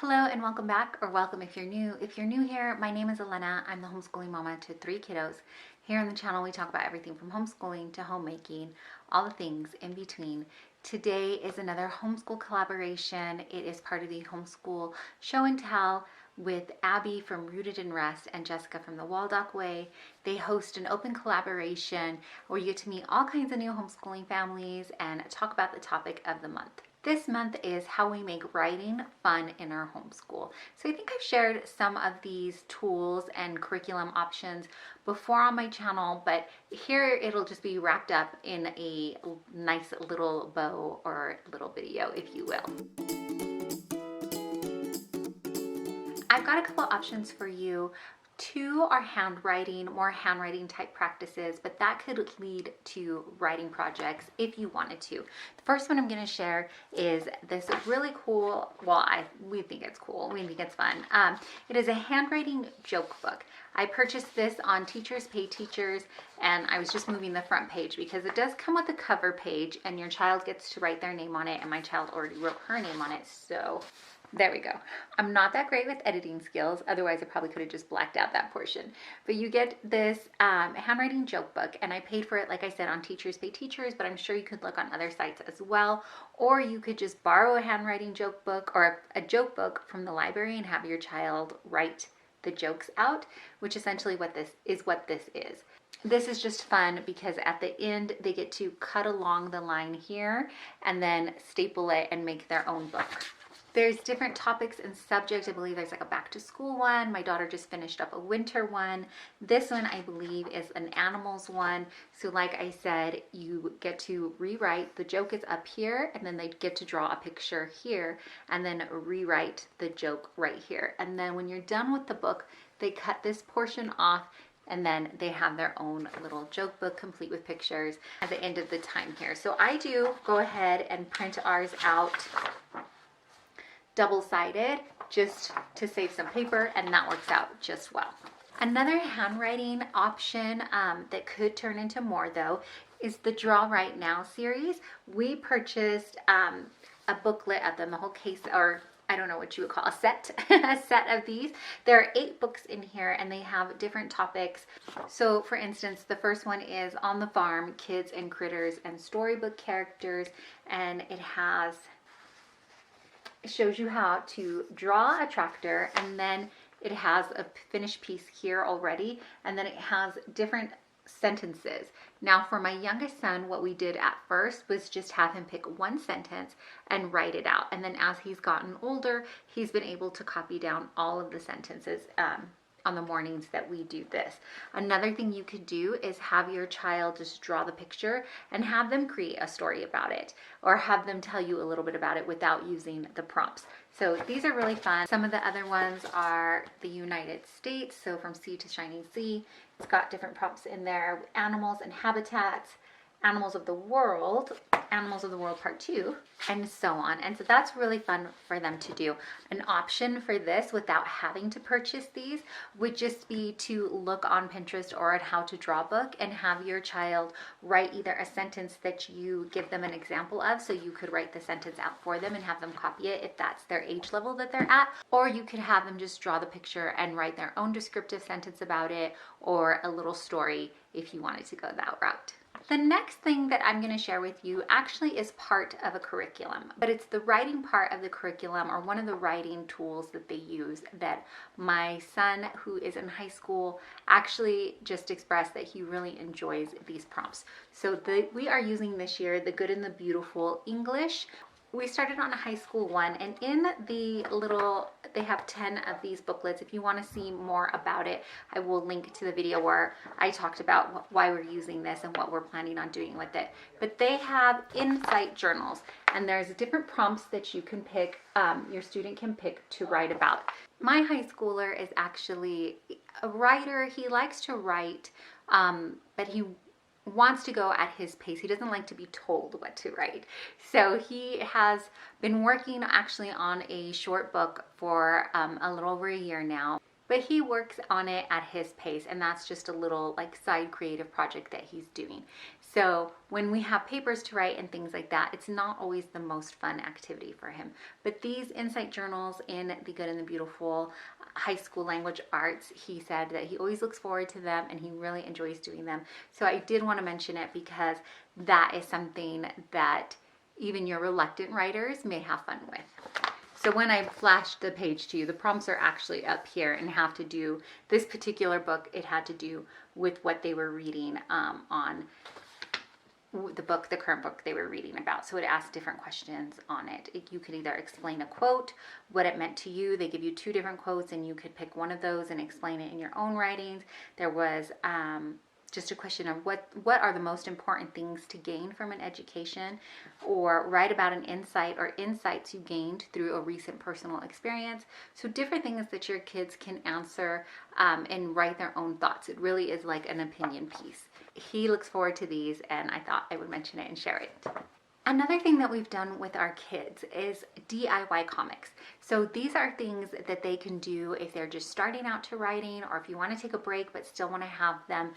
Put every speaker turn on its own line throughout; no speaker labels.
Hello and welcome back, or welcome if you're new. If you're new here, my name is Elena. I'm the homeschooling mama to 3 kiddos. Here on the channel, we talk about everything from homeschooling to homemaking, all the things in between. Today is another homeschool collaboration. It is part of the homeschool show and tell with Abby from Rooted in Rest and Jessica from the Waldock Way. They host an open collaboration where you get to meet all kinds of new homeschooling families and talk about the topic of the month. This month is how we make writing fun in our homeschool. So I think I've shared some of these tools and curriculum options before on my channel, but here it'll just be wrapped up in a nice little bow or little video, if you will. I've got a couple options for you. 2 are handwriting, more handwriting type practices, but that could lead to writing projects if you wanted to. The first one I'm going to share is this really cool, we think it's cool, we think it's fun. It is a handwriting joke book. I purchased this on Teachers Pay Teachers, and I was just moving the front page because it does come with a cover page and your child gets to write their name on it, and my child already wrote her name on it, so there we go. I'm not that great with editing skills. Otherwise, I probably could have just blacked out that portion. But you get this handwriting joke book, and I paid for it, like I said, on Teachers Pay Teachers, but I'm sure you could look on other sites as well. Or you could just borrow a handwriting joke book or a joke book from the library and have your child write the jokes out, which essentially what this is. This is just fun because at the end, they get to cut along the line here and then staple it and make their own book. There's different topics and subjects. I believe there's like a back to school one. My daughter just finished up a winter one. This one, I believe, is an animals one. So like I said, you get to rewrite. The joke is up here, and then they get to draw a picture here and then rewrite the joke right here. And then when you're done with the book, they cut this portion off, and then they have their own little joke book complete with pictures at the end of the time here. So I do go ahead and print ours out double-sided just to save some paper, and that works out just well. Another handwriting option that could turn into more though is the Draw Right Now series. We purchased a booklet of them, the whole case, or I don't know what you would call a set of these. There are 8 books in here and they have different topics. So for instance, the first one is On the Farm, Kids and Critters and Storybook Characters, and it shows you how to draw a tractor, and then it has a finished piece here already, and then it has different sentences. Now for my youngest son, what we did at first was just have him pick one sentence and write it out, and then as he's gotten older, he's been able to copy down all of the sentences on the mornings that we do this. Another thing you could do is have your child just draw the picture and have them create a story about it, or have them tell you a little bit about it without using the prompts. So these are really fun. Some of the other ones are the United States, so from sea to shining sea. It's got different prompts in there, animals and habitats, Animals of the World Part 2, and so on. And so that's really fun for them to do. An option for this without having to purchase these would just be to look on Pinterest or at How to Draw book and have your child write either a sentence that you give them an example of, so you could write the sentence out for them and have them copy it if that's their age level that they're at, or you could have them just draw the picture and write their own descriptive sentence about it, or a little story if you wanted to go that route. The next thing that I'm going to share with you actually is part of a curriculum, but it's the writing part of the curriculum, or one of the writing tools that they use, that my son, who is in high school, actually just expressed that he really enjoys these prompts. So we are using this year the Good and the Beautiful English. We started on a high school one, and in the little, they have 10 of these booklets. If you want to see more about it, I will link to the video where I talked about why we're using this and what we're planning on doing with it. But they have insight journals, and there's different prompts that you can pick, your student can pick to write about. My high schooler is actually a writer. He likes to write, but he wants to go at his pace. He doesn't like to be told what to write. So he has been working actually on a short book for a little over a year now. but he works on it at his pace, and that's just a little like side creative project that he's doing. So when we have papers to write and things like that, it's not always the most fun activity for him. But these insight journals in The Good and the Beautiful high school language arts, he said that he always looks forward to them and he really enjoys doing them. So I did want to mention it because that is something that even your reluctant writers may have fun with. So when I flashed the page to you, the prompts are actually up here and have to do, this particular book, it had to do with what they were reading on the book, the current book they were reading about. So it asked different questions on it. You could either explain a quote, what it meant to you. They give you 2 different quotes and you could pick one of those and explain it in your own writings. There was just a question of what are the most important things to gain from an education, or write about an insight or insights you gained through a recent personal experience. So different things that your kids can answer and write their own thoughts. It really is like an opinion piece. He looks forward to these, and I thought I would mention it and share it. Another thing that we've done with our kids is DIY comics. So these are things that they can do if they're just starting out to writing, or if you want to take a break but still want to have them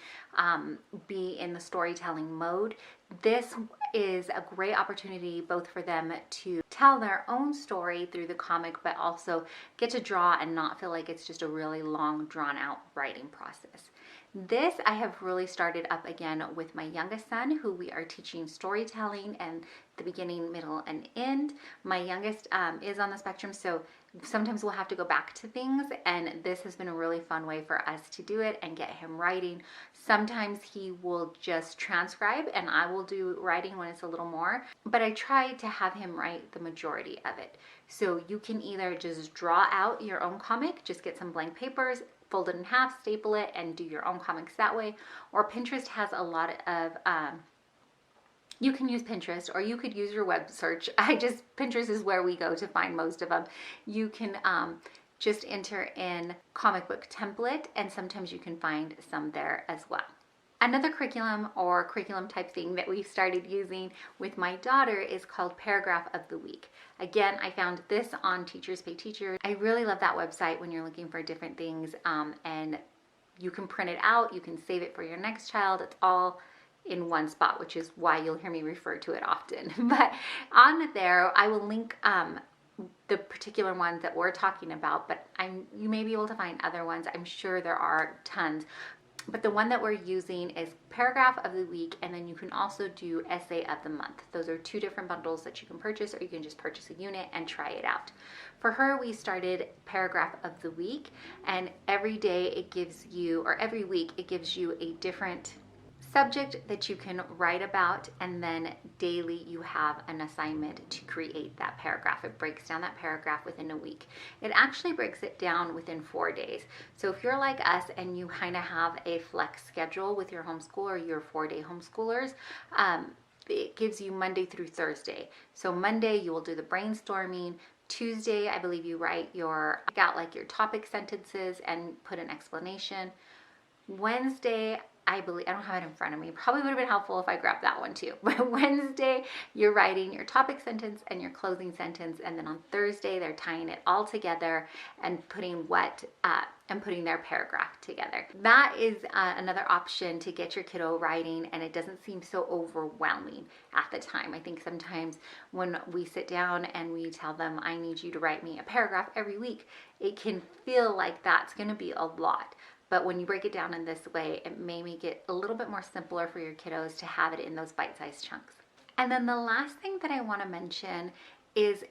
be in the storytelling mode. This is a great opportunity both for them to tell their own story through the comic, but also get to draw and not feel like it's just a really long, drawn out writing process. This I have really started up again with my youngest son, who we are teaching storytelling and the beginning, middle, and end. My youngest is on the spectrum, so sometimes we'll have to go back to things, and this has been a really fun way for us to do it and get him writing. Sometimes he will just transcribe and I will do writing when it's a little more, but I try to have him write the majority of it. So you can either just draw out your own comic, just get some blank papers, fold it in half, staple it, and do your own comics that way. Or Pinterest has a lot of, you can use Pinterest, or you could use your web search. Pinterest is where we go to find most of them. You can just enter in comic book template, and sometimes you can find some there as well. Another curriculum or curriculum type thing that we've started using with my daughter is called Paragraph of the Week. Again, I found this on Teachers Pay Teachers. I really love that website when you're looking for different things, and you can print it out, you can save it for your next child. It's all in one spot, which is why you'll hear me refer to it often. But on there, I will link the particular ones that we're talking about, but you may be able to find other ones. I'm sure there are tons. But the one that we're using is Paragraph of the Week, and then you can also do Essay of the Month. Those are 2 different bundles that you can purchase, or you can just purchase a unit and try it out. For her, we started Paragraph of the Week, and every day it gives you, or every week it gives you a different subject that you can write about, and then daily you have an assignment to create that paragraph. It breaks down that paragraph within a week. It actually breaks it down within 4 days. So if you're like us and you kind of have a flex schedule with your homeschool or your 4-day homeschoolers, it gives you Monday through Thursday. So Monday you will do the brainstorming. Tuesday, I believe you write your topic sentences and put an explanation. Wednesday, I don't have it in front of me. Probably would have been helpful if I grabbed that one too. But Wednesday, you're writing your topic sentence and your closing sentence. And then on Thursday, they're tying it all together and putting their paragraph together. That is another option to get your kiddo writing, and it doesn't seem so overwhelming at the time. I think sometimes when we sit down and we tell them, I need you to write me a paragraph every week, it can feel like that's going to be a lot. But when you break it down in this way, it may make it a little bit more simpler for your kiddos to have it in those bite-sized chunks. And then the last thing that I want to mention is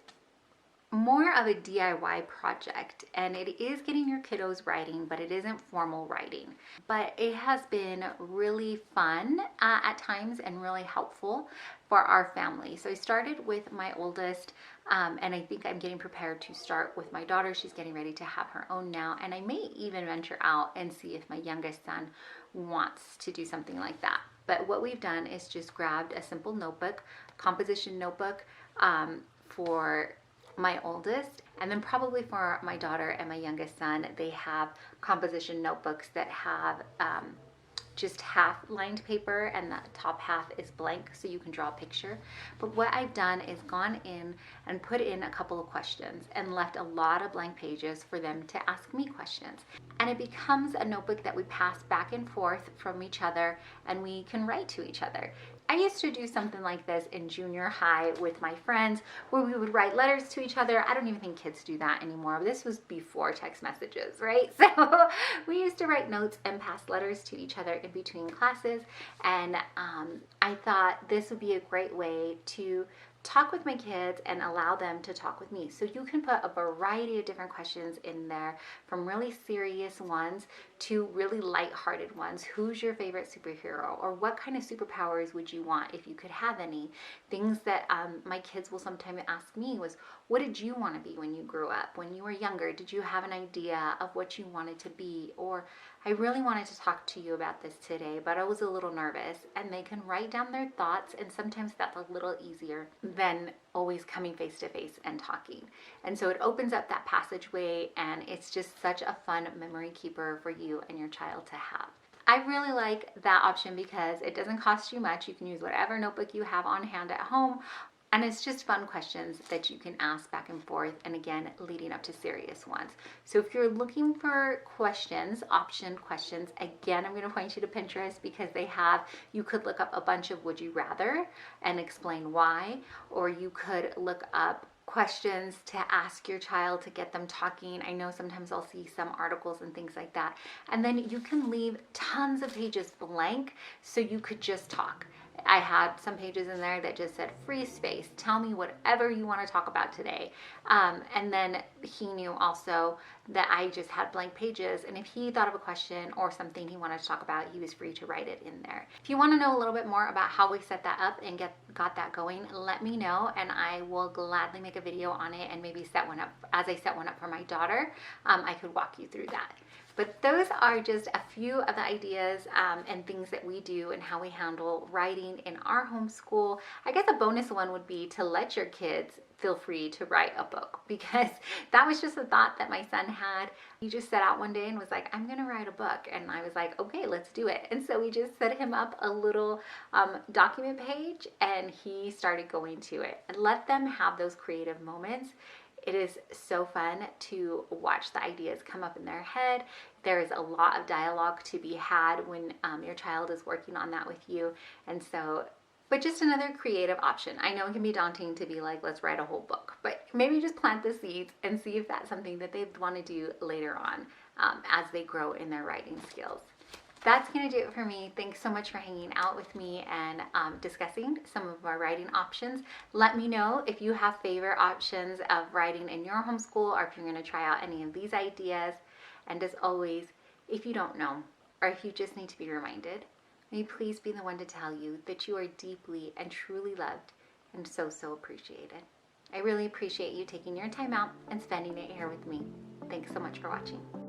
more of a DIY project, and it is getting your kiddos writing, but it isn't formal writing. But it has been really fun at times and really helpful for our family. So I started with my oldest, and I think I'm getting prepared to start with my daughter. She's getting ready to have her own now, and I may even venture out and see if my youngest son wants to do something like that. But what we've done is just grabbed a simple notebook, composition notebook for my oldest, and then probably for my daughter and my youngest son, they have composition notebooks that have just half lined paper and the top half is blank so you can draw a picture. But what I've done is gone in and put in a couple of questions and left a lot of blank pages for them to ask me questions. And it becomes a notebook that we pass back and forth from each other and we can write to each other. I used to do something like this in junior high with my friends where we would write letters to each other. I don't even think kids do that anymore. This was before text messages, right? So we used to write notes and pass letters to each other in between classes. And I thought this would be a great way to talk with my kids and allow them to talk with me. So you can put a variety of different questions in there, from really serious ones to really lighthearted ones. Who's your favorite superhero? Or what kind of superpowers would you want if you could have any? Things that my kids will sometimes ask me was, what did you want to be when you grew up? When you were younger, did you have an idea of what you wanted to be? Or I really wanted to talk to you about this today, but I was a little nervous. And they can write down their thoughts, and sometimes that's a little easier than always coming face to face and talking. And so it opens up that passageway, and it's just such a fun memory keeper for you and your child to have. I really like that option because it doesn't cost you much. You can use whatever notebook you have on hand at home. And it's just fun questions that you can ask back and forth, and again, leading up to serious ones. So if you're looking for questions, option questions, again, I'm going to point you to Pinterest because you could look up a bunch of would you rather and explain why, or you could look up questions to ask your child to get them talking. I know sometimes I'll see some articles and things like that. And then you can leave tons of pages blank so you could just talk. I had some pages in there that just said free space. Tell me whatever you want to talk about today. And then he knew also that I just had blank pages. And if he thought of a question or something he wanted to talk about, he was free to write it in there. If you want to know a little bit more about how we set that up and got that going, let me know and I will gladly make a video on it and maybe set one up. As I set one up for my daughter, I could walk you through that. But those are just a few of the ideas and things that we do and how we handle writing in our homeschool. I guess a bonus one would be to let your kids feel free to write a book, because that was just a thought that my son had. He just set out one day and was like, I'm going to write a book. And I was like, okay, let's do it. And so we just set him up a little document page and he started going to it. And let them have those creative moments. It is so fun to watch the ideas come up in their head. There is a lot of dialogue to be had when your child is working on that with you. And so, but just another creative option. I know it can be daunting to be like, let's write a whole book, but maybe just plant the seeds and see if that's something that they'd want to do later on as they grow in their writing skills. That's going to do it for me. Thanks so much for hanging out with me and discussing some of our writing options. Let me know if you have favorite options of writing in your homeschool, or if you're going to try out any of these ideas. And as always, if you don't know, or if you just need to be reminded, may please be the one to tell you that you are deeply and truly loved and so, so appreciated. I really appreciate you taking your time out and spending it here with me. Thanks so much for watching.